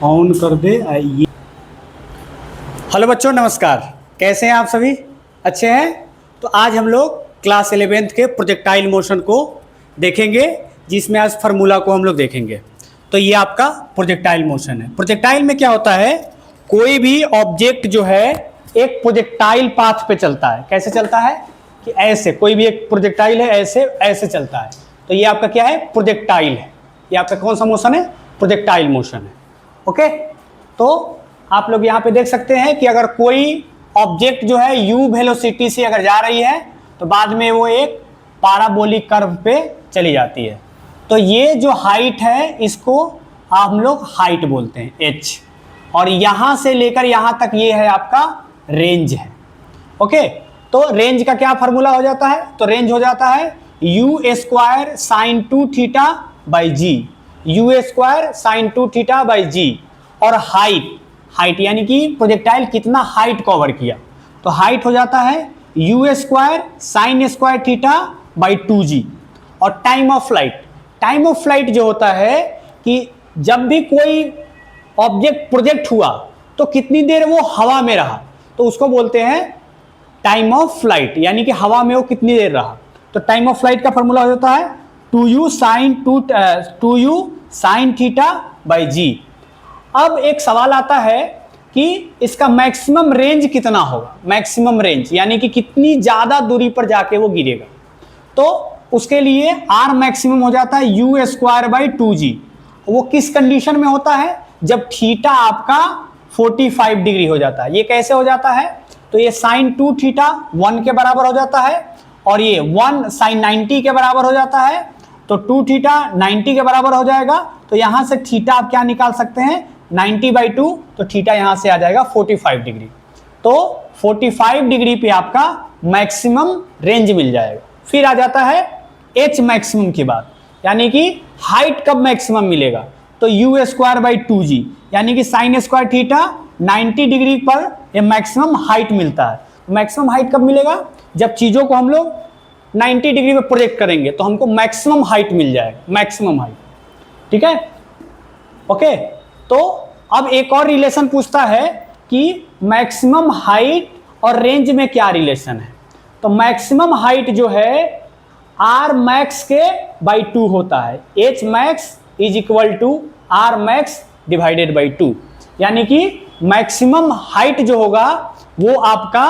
On कर दे आइए। Hello बच्चों, नमस्कार। कैसे हैं आप सभी? अच्छे हैं? तो आज हम लोग क्लास 11th के प्रोजेक्टाइल मोशन को देखेंगे, जिसमें आज फार्मूला को हम लोग देखेंगे। तो ये आपका प्रोजेक्टाइल मोशन है। प्रोजेक्टाइल में क्या होता है, कोई भी ऑब्जेक्ट जो है एक प्रोजेक्टाइल पाथ पे चलता है। कैसे चलता है कि ऐसे, कोई भी एक प्रोजेक्टाइल है, ऐसे ऐसे चलता है। तो ये आपका क्या है, प्रोजेक्टाइल है। ये आपका कौन सा मोशन है? प्रोजेक्टाइल मोशन है। ओके, तो आप लोग यहाँ पे देख सकते हैं कि अगर कोई ऑब्जेक्ट जो है u वेलोसिटी से अगर जा रही है तो बाद में वो एक पैराबोलिक कर्व पे चली जाती है। तो ये जो हाइट है इसको हम लोग हाइट बोलते हैं h, और यहाँ से लेकर यहाँ तक ये है आपका रेंज है। ओके, तो रेंज का क्या फार्मूला हो जाता है? तो रेंज हो जाता है u square sine 2 theta by g, u square sine 2 theta by g. और हाइट यानी कि प्रोजेक्टाइल कितना हाइट कवर किया, तो हाइट हो जाता है u square sine square theta by 2g। और टाइम ऑफ फ्लाइट जो होता है कि जब भी कोई ऑब्जेक्ट प्रोजेक्ट हुआ तो कितनी देर वो हवा में रहा, तो उसको बोलते हैं टाइम ऑफ फ्लाइट, यानी कि हवा में वो कितनी देर रहा। तो टाइम ऑफ फ्लाइट का फॉर्मूला हो जाता है 2u साइन थीटा बाई जी। अब एक सवाल आता है कि इसका मैक्सिमम रेंज कितना होगा। मैक्सिमम रेंज यानी कि कितनी ज्यादा दूरी पर जाके वो गिरेगा। तो उसके लिए आर मैक्सिमम हो जाता है u स्क्वायर बाई 2g। वो किस कंडीशन में होता है? जब थीटा आपका 45 डिग्री हो जाता है। ये कैसे हो जाता है? तो ये साइन 2 थीटा 1 के बराबर हो जाता है, और ये 1 साइन 90 के बराबर हो जाता है। तो 2 थीटा 90 के बराबर हो जाएगा। तो यहां से थीटा आप क्या निकाल सकते हैं? 90/2। तो थीटा यहां से आ जाएगा 45 डिग्री। तो 45 डिग्री पे आपका मैक्सिमम रेंज मिल जाएगा। फिर आ जाता है एच मैक्सिमम की बात, यानी कि हाइट कब मैक्सिमम मिलेगा? तो u स्क्वायर बाई 2g, यानी कि साइन स्क्वायर थीटा 90 डिग्री पर ये मैक्सिमम हाइट मिलता है। मैक्सिमम हाइट कब मिलेगा? जब चीजों को हम लोग 90 डिग्री में प्रोजेक्ट करेंगे तो हमको मैक्सिमम हाइट मिल जाएगा, मैक्सिमम हाइट। ठीक है, ओके। तो अब एक और रिलेशन पूछता है कि मैक्सिमम हाइट और रेंज में क्या रिलेशन है। तो मैक्सिमम हाइट जो है आर मैक्स के बाई 2 होता है। H max is equal to r max divided by 2, यानी कि मैक्सिमम हाइट जो होगा वो आपका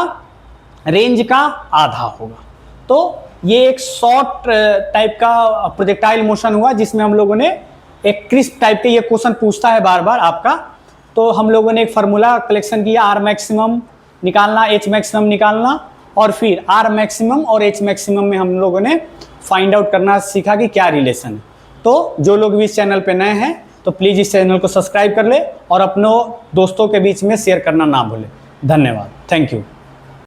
रेंज का आधा होगा। तो ये एक शॉर्ट टाइप का प्रोजेक्टाइल मोशन हुआ, जिसमें हम लोगों ने एक क्रिस्प टाइप के, ये क्वेश्चन पूछता है बार बार आपका। तो हम लोगों ने एक फार्मूला कलेक्शन किया, आर मैक्सिमम निकालना, एच मैक्सिमम निकालना, और फिर आर मैक्सिमम और एच मैक्सिमम में हम लोगों ने फाइंड आउट करना सीखा कि क्या रिलेशन है। तो जो लोग भी इस चैनल पे नए हैं तो प्लीज़ इस चैनल को सब्सक्राइब कर ले और अपनों दोस्तों के बीच में शेयर करना ना भूलें। धन्यवाद, थैंक यू।